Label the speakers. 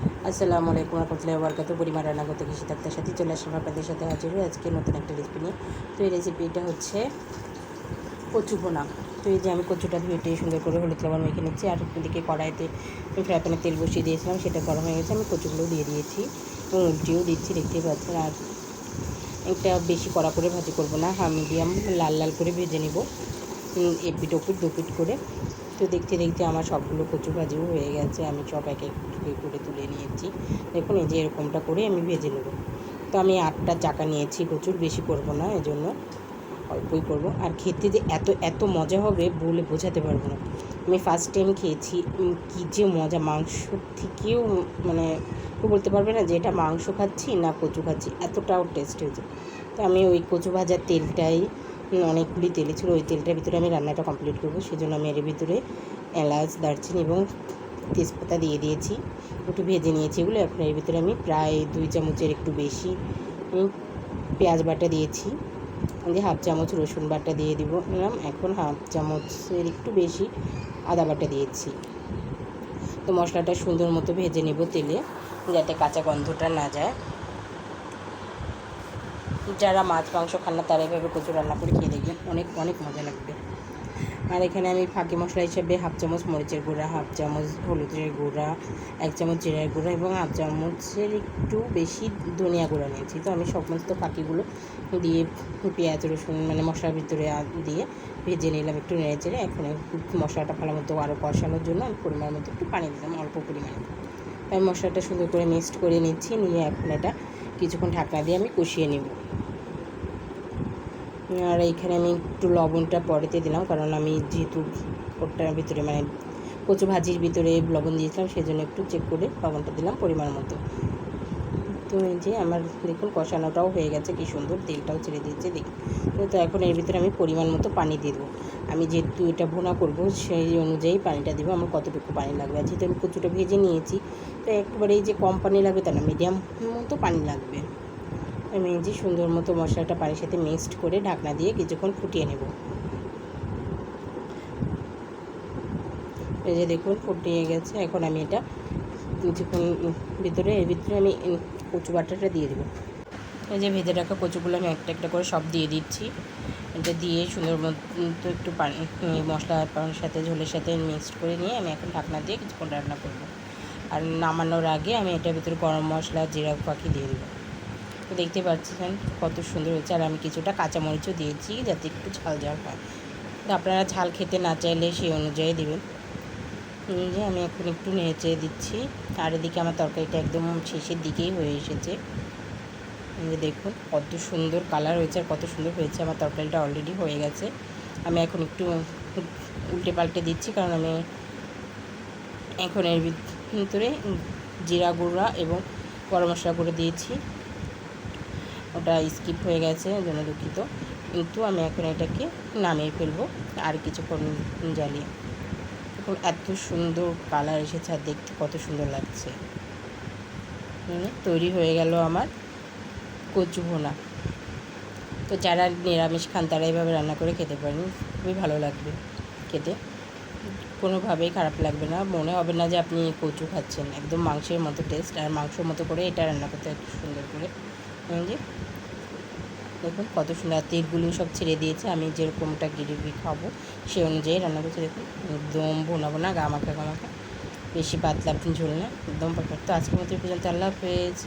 Speaker 1: আসসালামু আলাইকুম রহমতুল্লাহি ওয়া বারাকাতুহু। পরিমাণ রান্না করতে গিয়ে শীতাক্তার সাথে চলে আসলাম আপনাদের সাথে হাজির হয়ে আজকে নতুন একটা রেসিপি নিয়ে। তো এই রেসিপিটা হচ্ছে কচু ভুনা। তো এই যে আমি কচুটা ধুয়ে সুন্দর করে হলুদ লবণ মেখে নিচ্ছি, আর এদিকে কড়াইতে ফ্রাই প্যানে তেল বসিয়ে দিয়েছিলাম, সেটা গরম হয়ে গেছে। আমি কচুগুলো দিয়ে দিয়েছি এবং উল্টিও দিচ্ছি, দেখতেই পাচ্ছেন। আর একটা বেশি কড়া করে ভাজি করবো না, মিডিয়াম লাল লাল করে ভেজে নেব, এপিট ওপিট দুপিট করে। তো দেখতে দেখতে আমার সবগুলো কচু ভাজিও হয়ে গেছে, আমি সব এক এক করে তুলে নিয়েছি। দেখুন এই যে এরকমটা করে আমি ভেজে নেব। তো আমি 8টা চাকা নিয়েছি কচুর, বেশি করব না, এজন্য অল্পই করব। আর খেতে যে এত এত মজা হবে বলে বোঝাতে পারবো না। আমি ফার্স্ট টাইম খেয়েছি, কী যে মজা, মাংস থেকেও মানে কেউ বলতে পারবে না যে এটা মাংস খাচ্ছি না কচু খাচ্ছি, এতটাও টেস্ট হয়েছে। তো আমি ওই কচু ভাজার তেলটাই, অনেকগুলি তেল ছিল, ওই তেলটার ভিতরে আমি রান্নাটা কমপ্লিট করবো, সেজন্য আমি এর ভিতরে এলাচ, দারচিনি এবং তেজপাতা দিয়ে দিয়েছি, একটু ভেজে নিয়েছি এগুলো। এখন এর ভিতরে আমি প্রায় 2 চামচের একটু বেশি পেঁয়াজ বাটা দিয়েছি, দিয়ে 1/2 চামচ রসুন বাটা দিয়ে দিলাম, এখন 1/2 চামচের একটু বেশি আদা বাটা দিয়েছি। তো মশলাটা সুন্দর মতো ভেজে নেব তেলে, যাতে কাঁচা গন্ধটা না যায়। যারা মাছ মাংস খান না তারা এভাবে কচু রান্না করে খেয়ে দেখবেন, অনেক অনেক মজা লাগবে। আর এখানে আমি ফাঁকি মশলা হিসেবে 1/2 চামচ মরিচের গুঁড়া, 1/2 চামচ হলুদের গুঁড়া, 1 চামচ জিরার গুঁড়া এবং 1/2 চামচের একটু বেশি ধনিয়া গুঁড়া নিয়েছি। তো আমি সমস্ত ফাঁকিগুলো দিয়ে পেঁয়াজ রসুন মানে মশলার ভিতরে দিয়ে ভেজে নিলাম, একটু নেড়ে চেড়ে। এখন মশলাটা ভালো মতো আরও কষানোর জন্য আমি পরিমাণ মতো একটু পানি দিলাম, অল্প পরিমাণে। আমি মশলাটা সুন্দর করে মিক্সড করে নিচ্ছি, নিয়ে এখন এটা কিছুক্ষণ ঢাকনা দিয়ে আমি কষিয়ে নেব। আর এইখানে আমি একটু লবণটা পরেতে দিলাম, কারণ আমি যেহেতু ওটার ভিতরে মানে কচু ভাজির ভিতরে লবণ দিয়েছিলাম, সেজন্য একটু চেক করে লবণটা দিলাম পরিমাণ মতো। তো এই যে আমার দেখুন কষানোটাও হয়ে গেছে, কী সুন্দর তেলটাও ছেড়ে দিয়েছে দেখুন। তো এখন এর ভিতরে আমি পরিমাণ মতো পানি দিয়ে দেবো। আমি যেহেতু এটা ভুনা করবো সেই অনুযায়ী পানিটা দেবো, আমার কতটুকু পানি লাগবে। আর যেহেতু আমি কচুটা ভেজে নিয়েছি, তো একেবারে এই যে কম পানি লাগবে তা না, মিডিয়াম মতো পানি লাগবে। আমি যে সুন্দর মতো মশলাটা পানির সাথে মিক্সড করে ঢাকনা দিয়ে কিছুক্ষণ ফুটিয়ে নেব। এই যে দেখুন ফুটিয়ে গেছে, এখন আমি এটা কিছুক্ষণ এর ভিতরে আমি কচু বাটাটা দিয়ে দেবো। এই যে ভেজে রাখা কচুগুলো আমি একটা একটা করে সব দিয়ে দিচ্ছি। এটা দিয়ে সুন্দর মতো একটু পানি মশলা পানির সাথে ঝোলের সাথে মিক্সড করে নিয়ে আমি এখন ঢাকনা দিয়ে কিছুক্ষণ রান্না করব। আর নামানোর আগে আমি এটার ভিতরে গরম মশলা, জিরা পাখি দিয়ে দেবো। তো দেখতে পাচ্ছেন কত সুন্দর হয়েছে। আর আমি কিছুটা কাঁচামরিচও দিয়েছি যাতে একটু ঝাল ঝাল হয়। তো আপনারা ঝাল খেতে না চাইলে সেই অনুযায়ী দেবেন। যে আমি এখন একটু নেড়ে দিচ্ছি। আর এদিকে আমার তরকারিটা একদম শেষের দিকেই হয়ে এসেছে। দেখুন কত সুন্দর কালার হয়েছে আর কত সুন্দর হয়েছে। আমার তরকারিটা অলরেডি হয়ে গেছে। আমি এখন একটু উল্টে পাল্টে দিচ্ছি, কারণ আমি এখন এর ভিতরে জিরা গুঁড়া এবং গরম মশলা করে দিয়েছি, ওটা স্কিপ হয়ে গেছে, জন্য দুঃখিত। কিন্তু আমি এখন এটাকে নামিয়ে ফেলবো আর কিছুক্ষণ জ্বালিয়ে। এখন এত সুন্দর কালার এসেছে আর দেখতে কত সুন্দর লাগছে। তৈরি হয়ে গেল আমার কচু ভুনা। তো যারা নিরামিষ খান তারা এইভাবে রান্না করে খেতে পারেন, খুবই ভালো লাগবে খেতে, কোনোভাবেই খারাপ লাগবে না, মনে হবে না যে আপনি কচু খাচ্ছেন। একদম মাংসের মতো টেস্ট, আর মাংসের মতো করে এটা রান্না করতে একটু সুন্দর করে। যে দেখুন কত সুন্দর, তেলগুলো সব ছেড়ে দিয়েছে। আমি যেরকমটা গ্রেভি খাবো সেই অনুযায়ী রান্না করছি। দেখুন একদম ভোনা ভোনা গামাখা গামাখা, বেশি পাতলা ঝোল না, একদম পারফেক্ট। তো আজকের মতো পর্যন্ত, আল্লাহ হাফেজ।